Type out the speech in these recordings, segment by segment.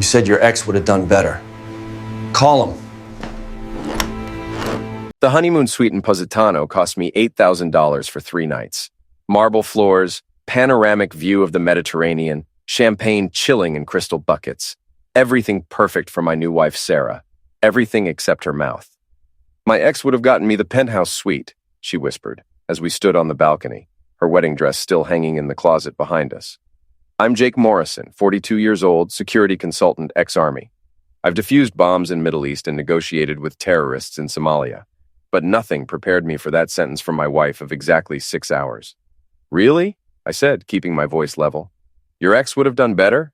You said your ex would have done better. Call him. The honeymoon suite in Positano cost me $8,000 for 3 nights. Marble floors, panoramic view of the Mediterranean, champagne chilling in crystal buckets. Everything perfect for my new wife, Sarah. Everything except her mouth. My ex would have gotten me the penthouse suite, she whispered, as we stood on the balcony, her wedding dress still hanging in the closet behind us. I'm Jake Morrison, 42 years old, security consultant, ex-Army. I've defused bombs in Middle East and negotiated with terrorists in Somalia. But nothing prepared me for that sentence from my wife of exactly 6 hours. Really? I said, keeping my voice level. Your ex would have done better?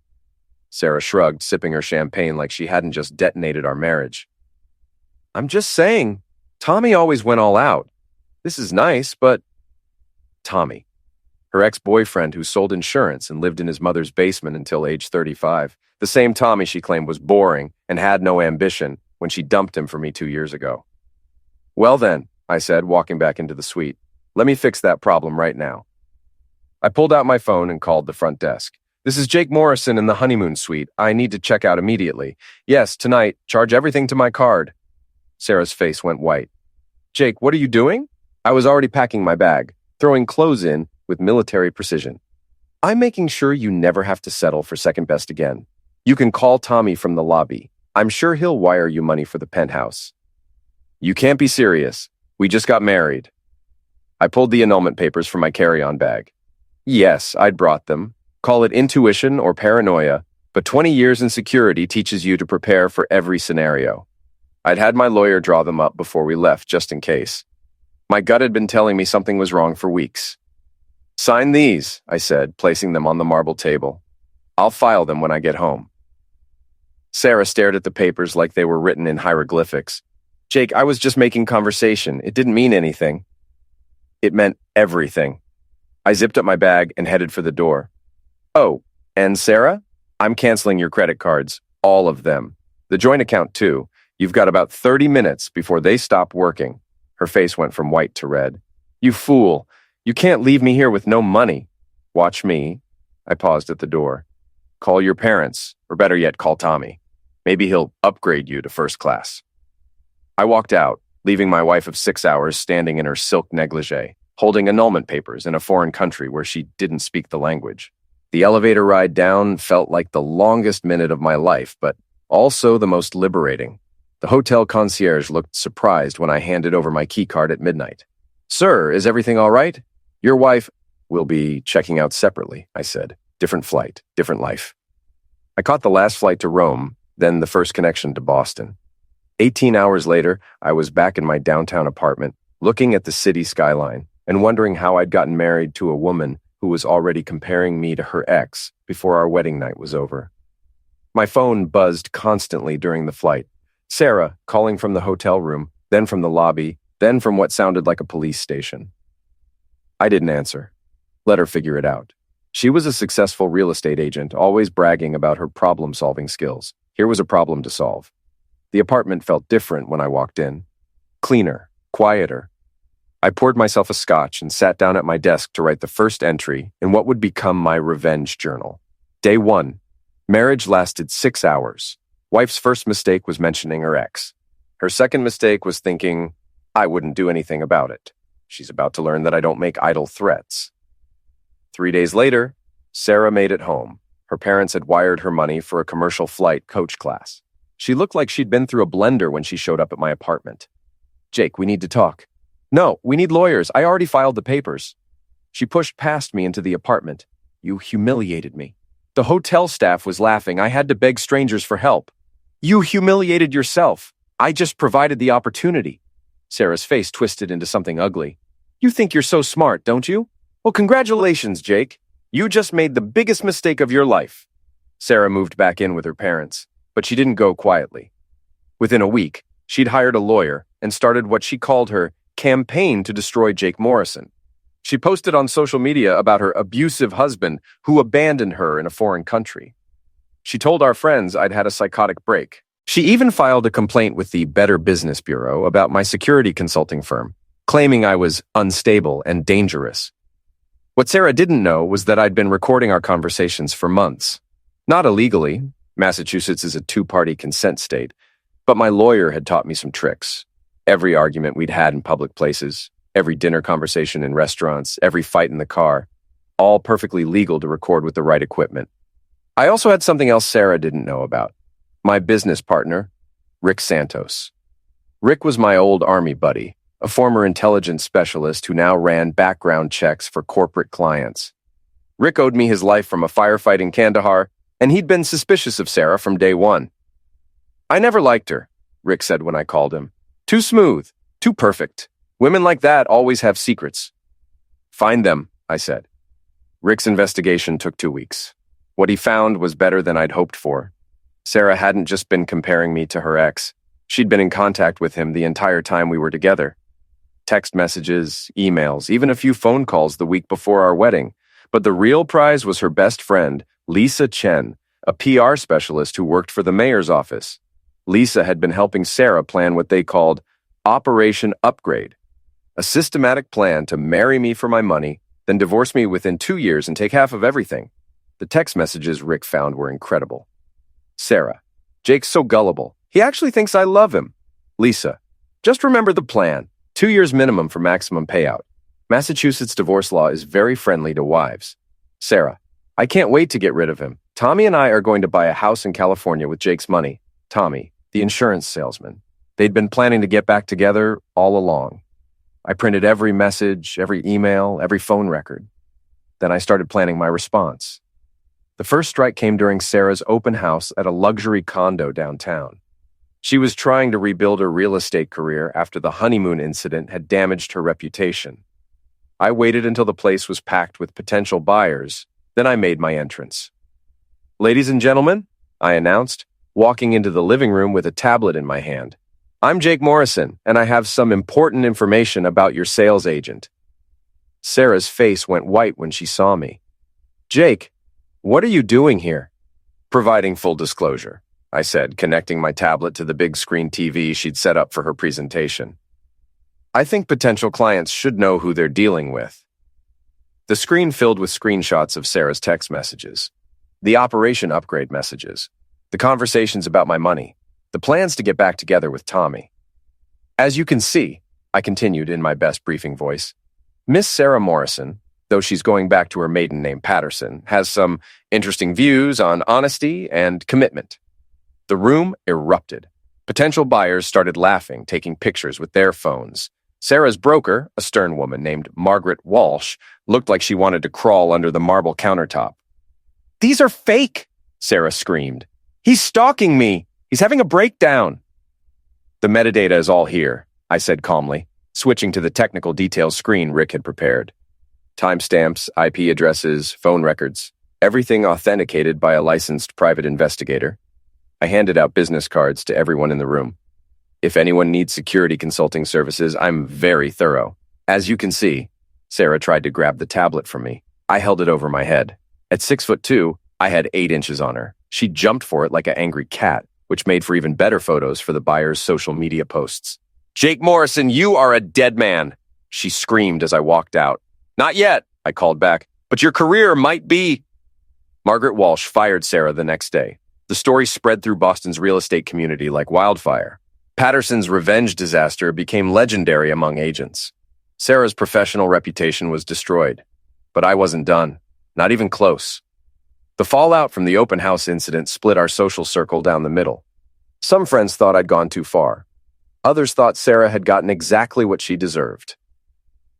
Sarah shrugged, sipping her champagne like she hadn't just detonated our marriage. I'm just saying, Tommy always went all out. This is nice, but... Tommy. Her ex-boyfriend who sold insurance and lived in his mother's basement until age 35. The same Tommy she claimed was boring and had no ambition when she dumped him for me 2 years ago. Well then, I said, walking back into the suite, let me fix that problem right now. I pulled out my phone and called the front desk. This is Jake Morrison in the honeymoon suite. I need to check out immediately. Yes, tonight. Charge everything to my card. Sarah's face went white. Jake, what are you doing? I was already packing my bag, throwing clothes in with military precision. I'm making sure you never have to settle for second best again. You can call Tommy from the lobby. I'm sure he'll wire you money for the penthouse. You can't be serious. We just got married. I pulled the annulment papers from my carry-on bag. Yes, I'd brought them. Call it intuition or paranoia, but 20 years in security teaches you to prepare for every scenario. I'd had my lawyer draw them up before we left, just in case. My gut had been telling me something was wrong for weeks. Sign these, I said, placing them on the marble table. I'll file them when I get home. Sarah stared at the papers like they were written in hieroglyphics. Jake, I was just making conversation. It didn't mean anything. It meant everything. I zipped up my bag and headed for the door. Oh, and Sarah? I'm canceling your credit cards. All of them. The joint account, too. You've got about 30 minutes before they stop working. Her face went from white to red. You fool. You can't leave me here with no money. Watch me. I paused at the door. Call your parents, or better yet, call Tommy. Maybe he'll upgrade you to first class. I walked out, leaving my wife of 6 hours standing in her silk negligee, holding annulment papers in a foreign country where she didn't speak the language. The elevator ride down felt like the longest minute of my life, but also the most liberating. The hotel concierge looked surprised when I handed over my key card at midnight. Sir, is everything all right? Your wife will be checking out separately, I said. Different flight, different life. I caught the last flight to Rome, then the first connection to Boston. 18 hours later, I was back in my downtown apartment, looking at the city skyline and wondering how I'd gotten married to a woman who was already comparing me to her ex before our wedding night was over. My phone buzzed constantly during the flight. Sarah, calling from the hotel room, then from the lobby, then from what sounded like a police station. I didn't answer. Let her figure it out. She was a successful real estate agent, always bragging about her problem-solving skills. Here was a problem to solve. The apartment felt different when I walked in. Cleaner, quieter. I poured myself a scotch and sat down at my desk to write the first entry in what would become my revenge journal. Day 1. Marriage lasted 6 hours. Wife's first mistake was mentioning her ex. Her second mistake was thinking, I wouldn't do anything about it. She's about to learn that I don't make idle threats. 3 days later, Sarah made it home. Her parents had wired her money for a commercial flight coach class. She looked like she'd been through a blender when she showed up at my apartment. Jake, we need to talk. No, we need lawyers. I already filed the papers. She pushed past me into the apartment. You humiliated me. The hotel staff was laughing. I had to beg strangers for help. You humiliated yourself. I just provided the opportunity. Sarah's face twisted into something ugly. You think you're so smart, don't you? Well, congratulations, Jake. You just made the biggest mistake of your life. Sarah moved back in with her parents, but she didn't go quietly. Within a week, she'd hired a lawyer and started what she called her campaign to destroy Jake Morrison. She posted on social media about her abusive husband who abandoned her in a foreign country. She told our friends I'd had a psychotic break. She even filed a complaint with the Better Business Bureau about my security consulting firm, claiming I was unstable and dangerous. What Sarah didn't know was that I'd been recording our conversations for months. Not illegally, Massachusetts is a two-party consent state, but my lawyer had taught me some tricks. Every argument we'd had in public places, every dinner conversation in restaurants, every fight in the car, all perfectly legal to record with the right equipment. I also had something else Sarah didn't know about. My business partner, Rick Santos. Rick was my old Army buddy, a former intelligence specialist who now ran background checks for corporate clients. Rick owed me his life from a firefight in Kandahar, and he'd been suspicious of Sarah from day one. "I never liked her," Rick said when I called him. "Too smooth, too perfect. Women like that always have secrets." "Find them," I said. Rick's investigation took 2 weeks. What he found was better than I'd hoped for. Sarah hadn't just been comparing me to her ex. She'd been in contact with him the entire time we were together. Text messages, emails, even a few phone calls the week before our wedding. But the real prize was her best friend, Lisa Chen, a PR specialist who worked for the mayor's office. Lisa had been helping Sarah plan what they called Operation Upgrade, a systematic plan to marry me for my money, then divorce me within 2 years and take half of everything. The text messages Rick found were incredible. Sarah, "Jake's so gullible. He actually thinks I love him." Lisa, "Just remember the plan. 2 years minimum for maximum payout. Massachusetts divorce law is very friendly to wives." Sarah, "I can't wait to get rid of him. Tommy and I are going to buy a house in California with Jake's money." Tommy, the insurance salesman. They'd been planning to get back together all along. I printed every message, every email, every phone record. Then I started planning my response. The first strike came during Sarah's open house at a luxury condo downtown. She was trying to rebuild her real estate career after the honeymoon incident had damaged her reputation. I waited until the place was packed with potential buyers, then I made my entrance. "Ladies and gentlemen," I announced, walking into the living room with a tablet in my hand. "I'm Jake Morrison, and I have some important information about your sales agent." Sarah's face went white when she saw me. "Jake, what are you doing here?" "Providing full disclosure," I said, connecting my tablet to the big screen TV she'd set up for her presentation. "I think potential clients should know who they're dealing with." The screen filled with screenshots of Sarah's text messages, the Operation Upgrade messages, the conversations about my money, the plans to get back together with Tommy. "As you can see," I continued in my best briefing voice, "Miss Sarah Morrison, though she's going back to her maiden name Patterson, has some interesting views on honesty and commitment." The room erupted. Potential buyers started laughing, taking pictures with their phones. Sarah's broker, a stern woman named Margaret Walsh, looked like she wanted to crawl under the marble countertop. "These are fake," Sarah screamed. "He's stalking me. He's having a breakdown." "The metadata is all here," I said calmly, switching to the technical details screen Rick had prepared. Timestamps, IP addresses, phone records, everything authenticated by a licensed private investigator. I handed out business cards to everyone in the room. "If anyone needs security consulting services, I'm very thorough. As you can see," Sarah tried to grab the tablet from me. I held it over my head. At 6'2", I had 8 inches on her. She jumped for it like an angry cat, which made for even better photos for the buyer's social media posts. "Jake Morrison, you are a dead man," she screamed as I walked out. "Not yet," I called back, "but your career might be." Margaret Walsh fired Sarah the next day. The story spread through Boston's real estate community like wildfire. Patterson's revenge disaster became legendary among agents. Sarah's professional reputation was destroyed. But I wasn't done. Not even close. The fallout from the open house incident split our social circle down the middle. Some friends thought I'd gone too far. Others thought Sarah had gotten exactly what she deserved.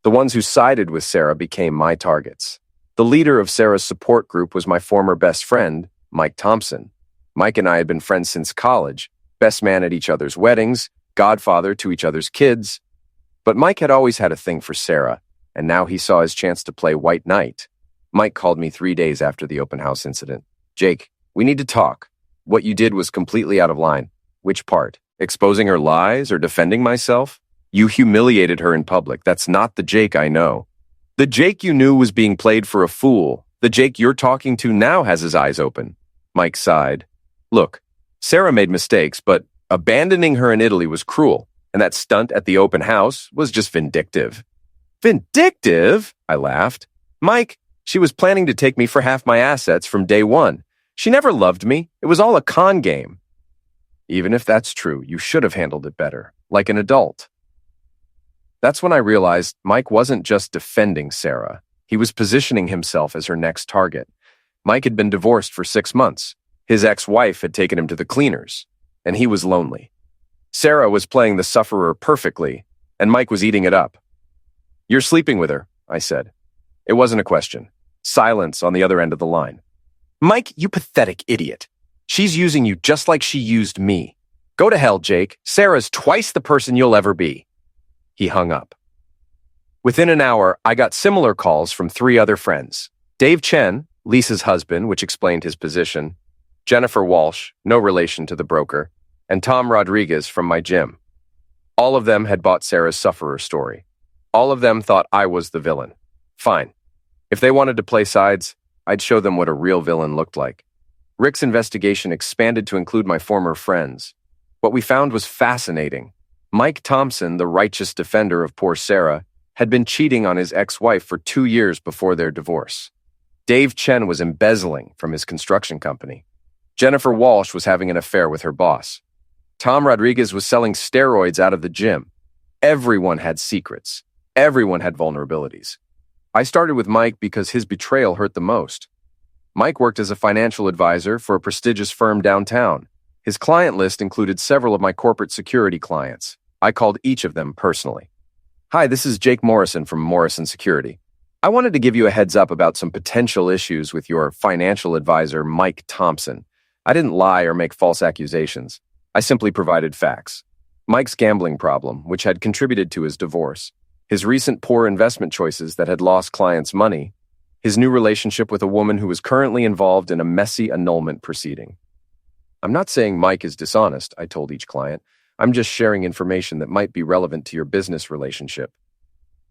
The ones who sided with Sarah became my targets. The leader of Sarah's support group was my former best friend, Mike Thompson. Mike and I had been friends since college, best man at each other's weddings, godfather to each other's kids. But Mike had always had a thing for Sarah, and now he saw his chance to play white knight. Mike called me 3 days after the open house incident. "Jake, we need to talk. What you did was completely out of line." "Which part? Exposing her lies or defending myself?" "You humiliated her in public. That's not the Jake I know. The Jake you knew was being played for a fool. The Jake you're talking to now has his eyes open." Mike sighed. "Look, Sarah made mistakes, but abandoning her in Italy was cruel, and that stunt at the open house was just vindictive." "Vindictive?" I laughed. "Mike, she was planning to take me for half my assets from day one. She never loved me. It was all a con game. Even if that's true, you should have handled it better, like an adult. That's when I realized Mike wasn't just defending Sarah. He was positioning himself as her next target. Mike had been divorced for 6 months. His ex-wife had taken him to the cleaners, and he was lonely. Sarah was playing the sufferer perfectly, and Mike was eating it up. "You're sleeping with her," I said. It wasn't a question. Silence on the other end of the line. "Mike, you pathetic idiot. She's using you just like she used me. Go to hell, Jake. Sarah's twice the person you'll ever be." He hung up. Within an hour, I got similar calls from 3 other friends. Dave Chen, Lisa's husband, which explained his position, Jennifer Walsh, no relation to the broker, and Tom Rodriguez from my gym. All of them had bought Sarah's sufferer story. All of them thought I was the villain. Fine. If they wanted to play sides, I'd show them what a real villain looked like. Rick's investigation expanded to include my former friends. What we found was fascinating. Mike Thompson, the righteous defender of poor Sarah, had been cheating on his ex-wife for 2 years before their divorce. Dave Chen was embezzling from his construction company. Jennifer Walsh was having an affair with her boss. Tom Rodriguez was selling steroids out of the gym. Everyone had secrets. Everyone had vulnerabilities. I started with Mike because his betrayal hurt the most. Mike worked as a financial advisor for a prestigious firm downtown. His client list included several of my corporate security clients. I called each of them personally. "Hi, this is Jake Morrison from Morrison Security. I wanted to give you a heads up about some potential issues with your financial advisor, Mike Thompson. I didn't lie or make false accusations. I simply provided facts. Mike's gambling problem, which had contributed to his divorce, his recent poor investment choices that had lost clients' money, his new relationship with a woman who was currently involved in a messy annulment proceeding. I'm not saying Mike is dishonest," I told each client. "I'm just sharing information that might be relevant to your business relationship."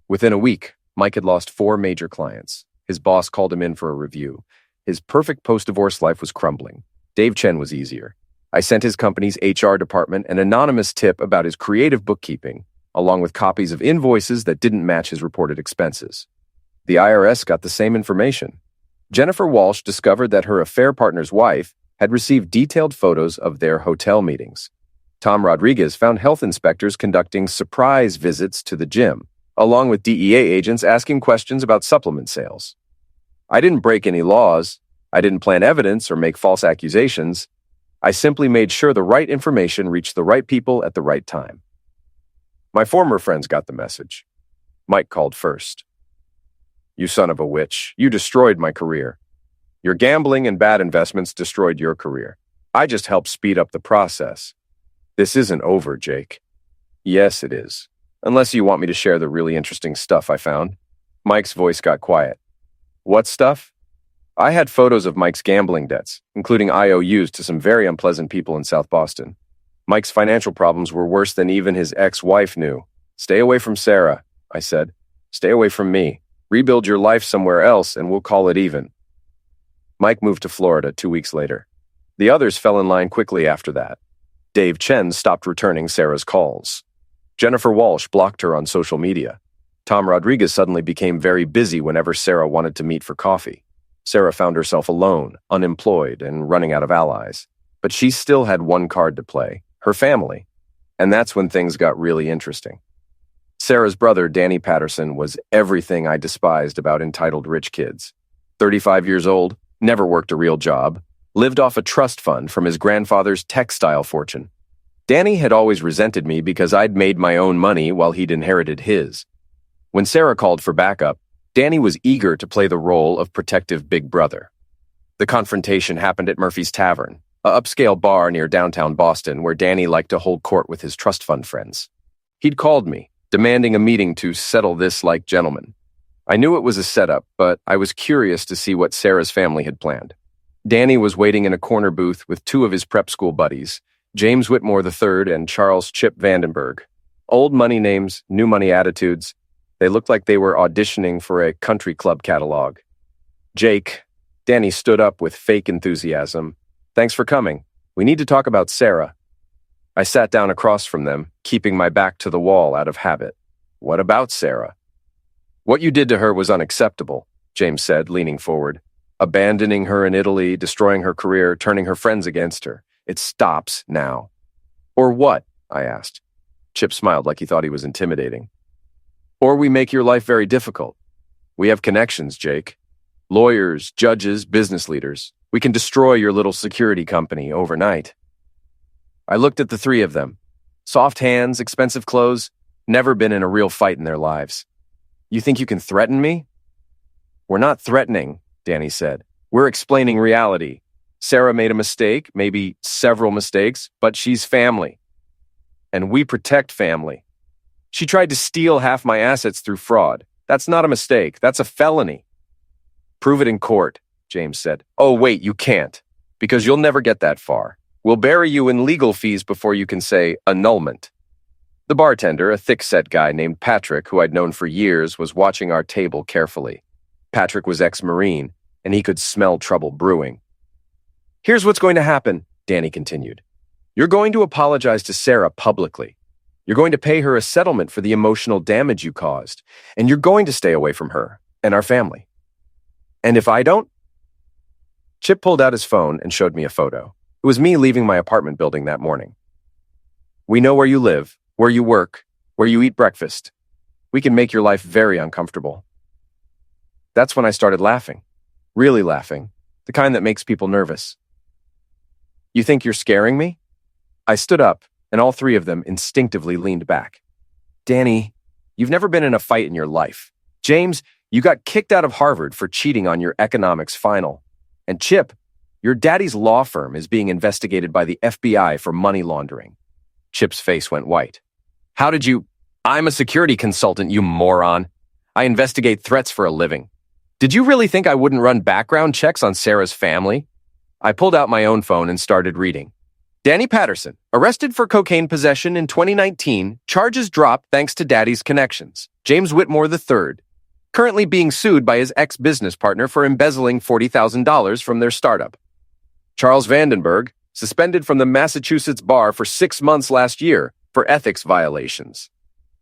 Within a week, Mike had lost 4 major clients. His boss called him in for a review. His perfect post-divorce life was crumbling. Dave Chen was easier. I sent his company's HR department an anonymous tip about his creative bookkeeping, along with copies of invoices that didn't match his reported expenses. The IRS got the same information. Jennifer Walsh discovered that her affair partner's wife had received detailed photos of their hotel meetings. Tom Rodriguez found health inspectors conducting surprise visits to the gym, along with DEA agents asking questions about supplement sales. I didn't break any laws. I didn't plant evidence or make false accusations. I simply made sure the right information reached the right people at the right time. My former friends got the message. Mike called first. "You son of a witch, you destroyed my career. Your gambling and bad investments destroyed your career. I just helped speed up the process. This isn't over, Jake." "Yes, it is. Unless you want me to share the really interesting stuff I found." Mike's voice got quiet. "What stuff?" I had photos of Mike's gambling debts, including IOUs to some very unpleasant people in South Boston. Mike's financial problems were worse than even his ex-wife knew. "Stay away from Sarah," I said. "Stay away from me. Rebuild your life somewhere else and we'll call it even." Mike moved to Florida 2 weeks later. The others fell in line quickly after that. Dave Chen stopped returning Sarah's calls. Jennifer Walsh blocked her on social media. Tom Rodriguez suddenly became very busy whenever Sarah wanted to meet for coffee. Sarah found herself alone, unemployed, and running out of allies. But she still had one card to play, her family. And that's when things got really interesting. Sarah's brother, Danny Patterson, was everything I despised about entitled rich kids. 35 years old, never worked a real job, lived off a trust fund from his grandfather's textile fortune. Danny had always resented me because I'd made my own money while he'd inherited his. When Sarah called for backup, Danny was eager to play the role of protective big brother. The confrontation happened at Murphy's Tavern, a upscale bar near downtown Boston where Danny liked to hold court with his trust fund friends. He'd called me, demanding a meeting to settle this like gentlemen. I knew it was a setup, but I was curious to see what Sarah's family had planned. Danny was waiting in a corner booth with 2 of his prep school buddies, James Whitmore III and Charles Chip Vandenberg. Old money names, new money attitudes. They looked like they were auditioning for a country club catalog. "Jake," Danny stood up with fake enthusiasm. "Thanks for coming. We need to talk about Sarah." I sat down across from them, keeping my back to the wall out of habit. "What about Sarah?" "What you did to her was unacceptable," James said, leaning forward. Abandoning her in Italy, destroying her career, turning her friends against her. It stops now. Or what? I asked. Chip smiled like he thought he was intimidating. Or we make your life very difficult. We have connections, Jake. Lawyers, judges, business leaders. We can destroy your little security company overnight. I looked at the three of them. Soft hands, expensive clothes, never been in a real fight in their lives. You think you can threaten me? We're not threatening, Danny said. We're explaining reality. Sarah made a mistake, maybe several mistakes, but she's family. And we protect family. She tried to steal half my assets through fraud. That's not a mistake. That's a felony. Prove it in court, James said. Oh, wait, you can't, because you'll never get that far. We'll bury you in legal fees before you can say annulment. The bartender, a thick-set guy named Patrick, who I'd known for years, was watching our table carefully. Patrick was ex-Marine, and he could smell trouble brewing. Here's what's going to happen, Danny continued. You're going to apologize to Sarah publicly. You're going to pay her a settlement for the emotional damage you caused, and you're going to stay away from her and our family. And if I don't? Chip pulled out his phone and showed me a photo. It was me leaving my apartment building that morning. We know where you live, where you work, where you eat breakfast. We can make your life very uncomfortable. That's when I started laughing. Really laughing. The kind that makes people nervous. You think you're scaring me? I stood up, and all three of them instinctively leaned back. Danny, you've never been in a fight in your life. James, you got kicked out of Harvard for cheating on your economics final. And Chip, your daddy's law firm is being investigated by the FBI for money laundering. Chip's face went white. How did you... I'm a security consultant, you moron. I investigate threats for a living. Did you really think I wouldn't run background checks on Sarah's family? I pulled out my own phone and started reading. Danny Patterson, arrested for cocaine possession in 2019, charges dropped thanks to daddy's connections. James Whitmore III, currently being sued by his ex-business partner for embezzling $40,000 from their startup. Charles Vandenberg, suspended from the Massachusetts bar for 6 months last year for ethics violations.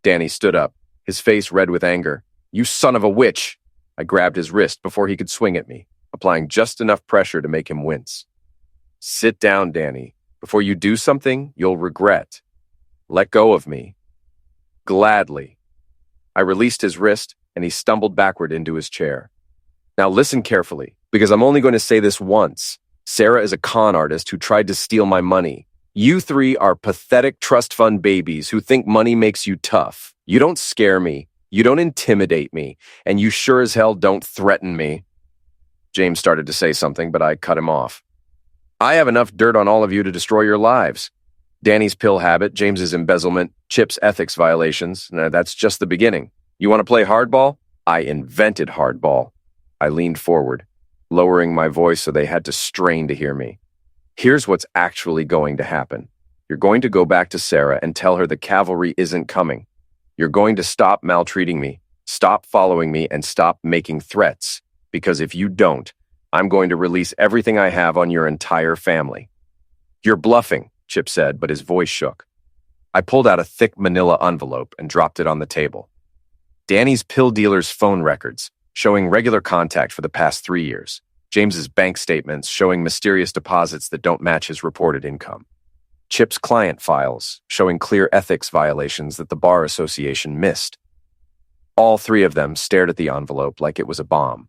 Danny stood up, his face red with anger. You son of a witch! I grabbed his wrist before he could swing at me, applying just enough pressure to make him wince. Sit down, Danny. Before you do something, you'll regret. Let go of me. Gladly. I released his wrist, and he stumbled backward into his chair. Now listen carefully, because I'm only going to say this once. Sarah is a con artist who tried to steal my money. You three are pathetic trust fund babies who think money makes you tough. You don't scare me. You don't intimidate me. And you sure as hell don't threaten me. James started to say something, but I cut him off. I have enough dirt on all of you to destroy your lives. Danny's pill habit, James's embezzlement, Chip's ethics violations. That's just the beginning. You want to play hardball? I invented hardball. I leaned forward, lowering my voice so they had to strain to hear me. Here's what's actually going to happen. You're going to go back to Sarah and tell her the cavalry isn't coming. You're going to stop maltreating me, stop following me, and stop making threats. Because if you don't, I'm going to release everything I have on your entire family. You're bluffing, Chip said, but his voice shook. I pulled out a thick manila envelope and dropped it on the table. Danny's pill dealer's phone records, showing regular contact for the past 3 years. James's bank statements showing mysterious deposits that don't match his reported income. Chip's client files, showing clear ethics violations that the Bar Association missed. All three of them stared at the envelope like it was a bomb.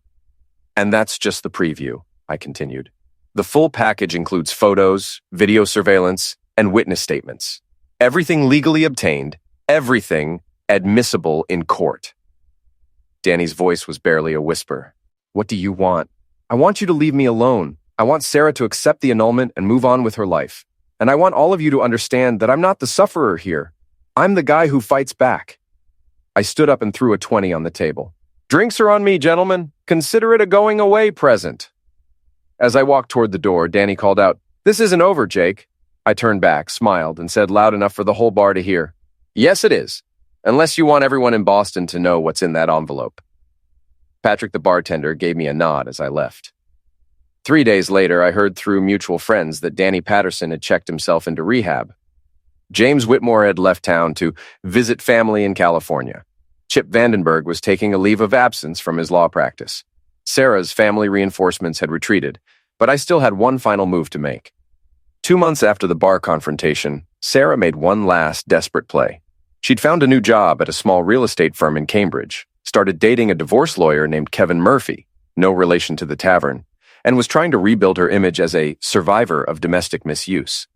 And that's just the preview, I continued. The full package includes photos, video surveillance, and witness statements. Everything legally obtained, everything admissible in court. Danny's voice was barely a whisper. What do you want? I want you to leave me alone. I want Sarah to accept the annulment and move on with her life. And I want all of you to understand that I'm not the sufferer here. I'm the guy who fights back. I stood up and threw a 20 on the table. Drinks are on me, gentlemen. Consider it a going-away present. As I walked toward the door, Danny called out, This isn't over, Jake. I turned back, smiled, and said loud enough for the whole bar to hear, Yes, it is. Unless you want everyone in Boston to know what's in that envelope. Patrick the bartender gave me a nod as I left. 3 days later, I heard through mutual friends that Danny Patterson had checked himself into rehab. James Whitmore had left town to visit family in California. Chip Vandenberg was taking a leave of absence from his law practice. Sarah's family reinforcements had retreated, but I still had one final move to make. 2 months after the bar confrontation, Sarah made one last desperate play. She'd found a new job at a small real estate firm in Cambridge, started dating a divorce lawyer named Kevin Murphy, no relation to the tavern, and was trying to rebuild her image as a survivor of domestic misuse.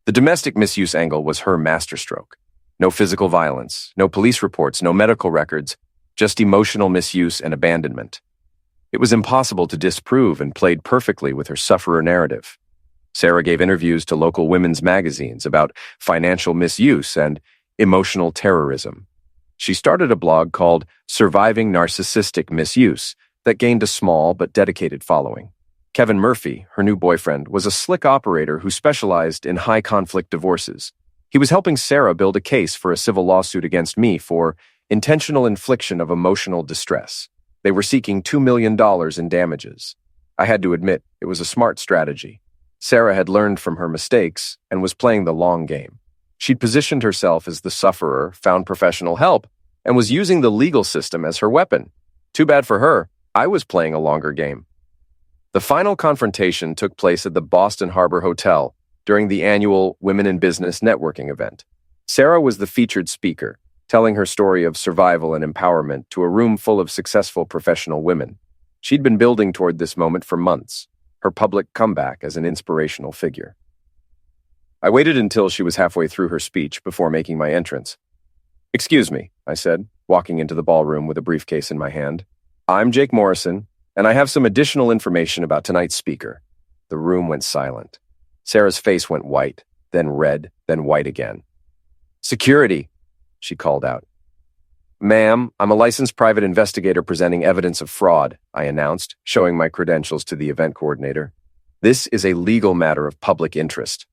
The domestic misuse angle was her masterstroke. No physical violence, no police reports, no medical records, just emotional misuse and abandonment. It was impossible to disprove and played perfectly with her sufferer narrative. Sarah gave interviews to local women's magazines about financial misuse and emotional terrorism. She started a blog called Surviving Narcissistic Misuse that gained a small but dedicated following. Kevin Murphy, her new boyfriend, was a slick operator who specialized in high-conflict divorces. He was helping Sarah build a case for a civil lawsuit against me for intentional infliction of emotional distress. They were seeking $2 million in damages. I had to admit, it was a smart strategy. Sarah had learned from her mistakes and was playing the long game. She'd positioned herself as the sufferer, found professional help, and was using the legal system as her weapon. Too bad for her, I was playing a longer game. The final confrontation took place at the Boston Harbor Hotel during the annual Women in Business networking event. Sarah was the featured speaker, telling her story of survival and empowerment to a room full of successful professional women. She'd been building toward this moment for months, her public comeback as an inspirational figure. I waited until she was halfway through her speech before making my entrance. "Excuse me," I said, walking into the ballroom with a briefcase in my hand. "I'm Jake Morrison, and I have some additional information about tonight's speaker." The room went silent. Sarah's face went white, then red, then white again. "Security," she called out. "Ma'am, I'm a licensed private investigator presenting evidence of fraud," I announced, showing my credentials to the event coordinator. "This is a legal matter of public interest."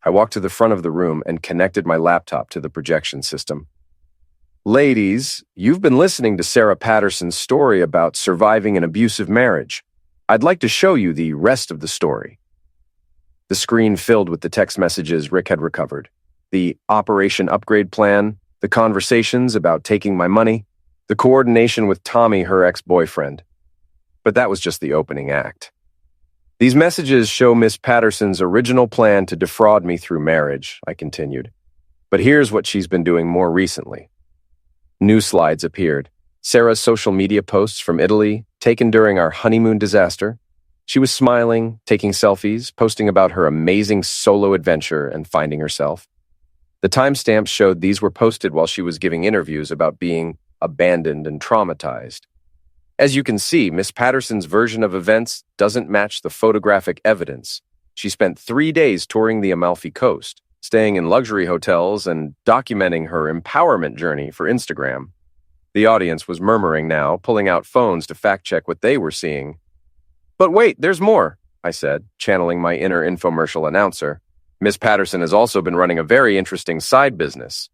I walked to the front of the room and connected my laptop to the projection system. "Ladies, you've been listening to Sarah Patterson's story about surviving an abusive marriage. I'd like to show you the rest of the story." The screen filled with the text messages Rick had recovered, the Operation Upgrade plan, the conversations about taking my money, the coordination with Tommy, her ex-boyfriend. But that was just the opening act. "These messages show Miss Patterson's original plan to defraud me through marriage," I continued. "But here's what she's been doing more recently." New slides appeared. Sarah's social media posts from Italy, taken during our honeymoon disaster. She was smiling, taking selfies, posting about her amazing solo adventure and finding herself. The timestamps showed these were posted while she was giving interviews about being abandoned and traumatized. As you can see, Miss Patterson's version of events doesn't match the photographic evidence. She spent 3 days touring the Amalfi Coast, staying in luxury hotels and documenting her empowerment journey for Instagram. The audience was murmuring now, pulling out phones to fact-check what they were seeing. "But wait, there's more," I said, channeling my inner infomercial announcer. "Miss Patterson has also been running a very interesting side business."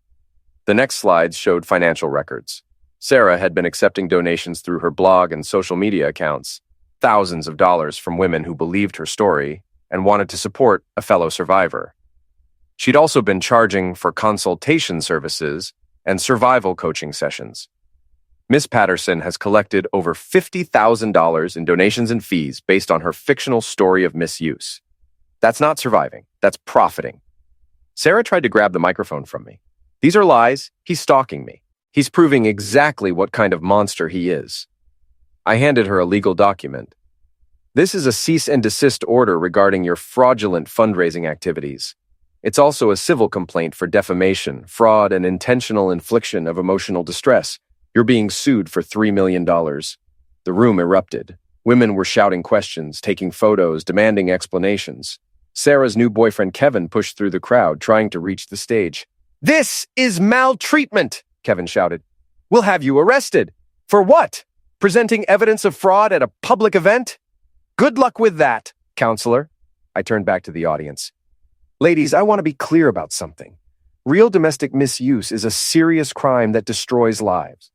The next slides showed financial records. Sarah had been accepting donations through her blog and social media accounts, thousands of dollars from women who believed her story and wanted to support a fellow survivor. She'd also been charging for consultation services and survival coaching sessions. Miss Patterson has collected over $50,000 in donations and fees based on her fictional story of misuse. That's not surviving, that's profiting. Sarah tried to grab the microphone from me. "These are lies. He's stalking me. He's proving exactly what kind of monster he is." I handed her a legal document. "This is a cease and desist order regarding your fraudulent fundraising activities. It's also a civil complaint for defamation, fraud, and intentional infliction of emotional distress. You're being sued for $3 million. The room erupted. Women were shouting questions, taking photos, demanding explanations. Sarah's new boyfriend Kevin pushed through the crowd, trying to reach the stage. "This is maltreatment!" Kevin shouted. "We'll have you arrested." "For what? Presenting evidence of fraud at a public event?" "Good luck with that, counselor." I turned back to the audience. "Ladies, I want to be clear about something. Real domestic misuse is a serious crime that destroys lives.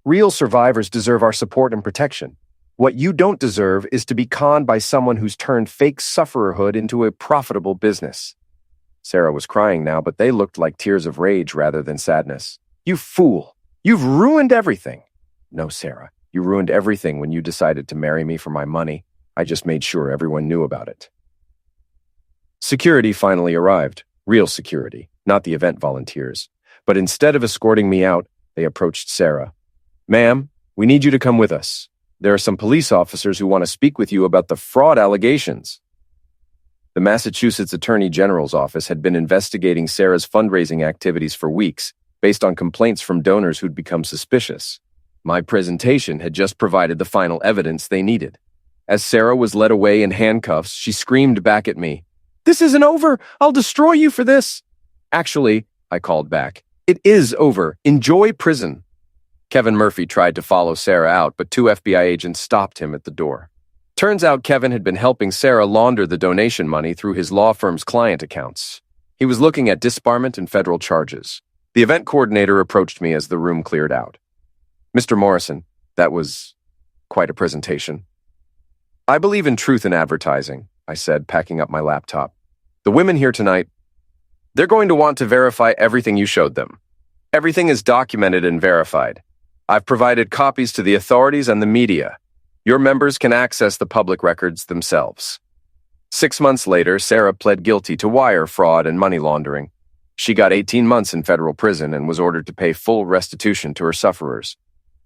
Real survivors deserve our support and protection. What you don't deserve is to be conned by someone who's turned fake suffererhood into a profitable business." Sarah was crying now, but they looked like tears of rage rather than sadness. "You fool! You've ruined everything." "No, Sarah. You ruined everything when you decided to marry me for my money. I just made sure everyone knew about it." Security finally arrived. Real security, not the event volunteers. But instead of escorting me out, they approached Sarah. "Ma'am, we need you to come with us. There are some police officers who want to speak with you about the fraud allegations." The Massachusetts Attorney General's office had been investigating Sarah's fundraising activities for weeks, based on complaints from donors who'd become suspicious. My presentation had just provided the final evidence they needed. As Sarah was led away in handcuffs, she screamed back at me, "This isn't over! I'll destroy you for this!" "Actually," I called back, "it is over. Enjoy prison." Kevin Murphy tried to follow Sarah out, but 2 FBI agents stopped him at the door. Turns out Kevin had been helping Sarah launder the donation money through his law firm's client accounts. He was looking at disbarment and federal charges. The event coordinator approached me as the room cleared out. "Mr. Morrison, that was quite a presentation." "I believe in truth in advertising," I said, packing up my laptop. "The women here tonight, they're going to want to verify everything you showed them. Everything is documented and verified. I've provided copies to the authorities and the media. Your members can access the public records themselves." 6 months later, Sarah pled guilty to wire fraud and money laundering. She got 18 months in federal prison and was ordered to pay full restitution to her sufferers.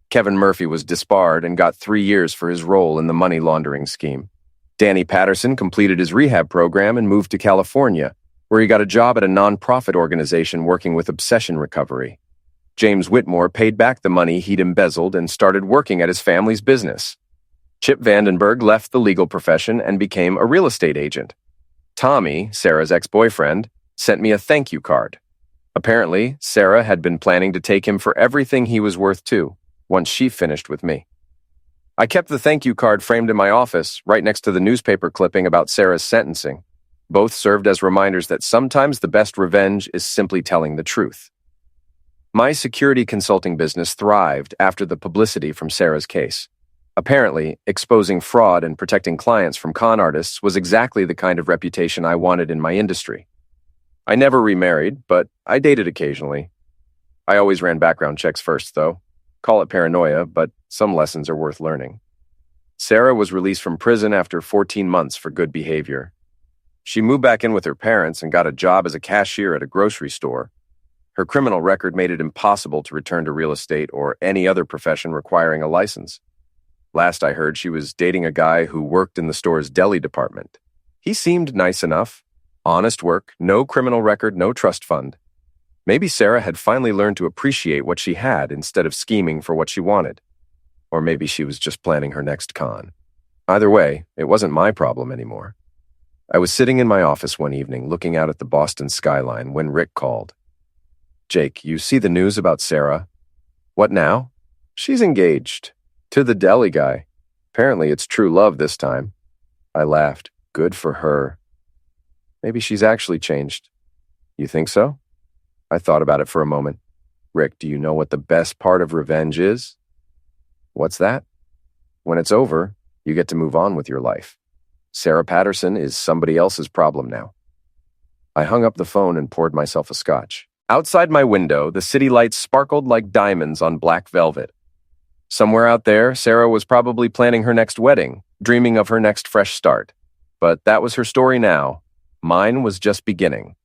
Kevin Murphy was disbarred and got 3 years for his role in the money laundering scheme. Danny Patterson completed his rehab program and moved to California, where he got a job at a nonprofit organization working with obsession recovery. James Whitmore paid back the money he'd embezzled and started working at his family's business. Chip Vandenberg left the legal profession and became a real estate agent. Tommy, Sarah's ex-boyfriend, sent me a thank you card. Apparently, Sarah had been planning to take him for everything he was worth too, once she finished with me. I kept the thank you card framed in my office, right next to the newspaper clipping about Sarah's sentencing. Both served as reminders that sometimes the best revenge is simply telling the truth. My security consulting business thrived after the publicity from Sarah's case. Apparently, exposing fraud and protecting clients from con artists was exactly the kind of reputation I wanted in my industry. I never remarried, but I dated occasionally. I always ran background checks first, though. Call it paranoia, but some lessons are worth learning. Sarah was released from prison after 14 months for good behavior. She moved back in with her parents and got a job as a cashier at a grocery store. Her criminal record made it impossible to return to real estate or any other profession requiring a license. Last I heard, she was dating a guy who worked in the store's deli department. He seemed nice enough. Honest work, no criminal record, no trust fund. Maybe Sarah had finally learned to appreciate what she had instead of scheming for what she wanted. Or maybe she was just planning her next con. Either way, it wasn't my problem anymore. I was sitting in my office one evening looking out at the Boston skyline when Rick called. "Jake, you see the news about Sarah?" "What now?" "She's engaged. To the deli guy. Apparently it's true love this time." I laughed. Good for her. Maybe she's actually changed. You think so? I thought about it for a moment. "Rick, do you know what the best part of revenge is?" "What's that?" "When it's over, you get to move on with your life. Sarah Patterson is somebody else's problem now." I hung up the phone and poured myself a scotch. Outside my window, the city lights sparkled like diamonds on black velvet. Somewhere out there, Sarah was probably planning her next wedding, dreaming of her next fresh start. But that was her story now. Mine was just beginning.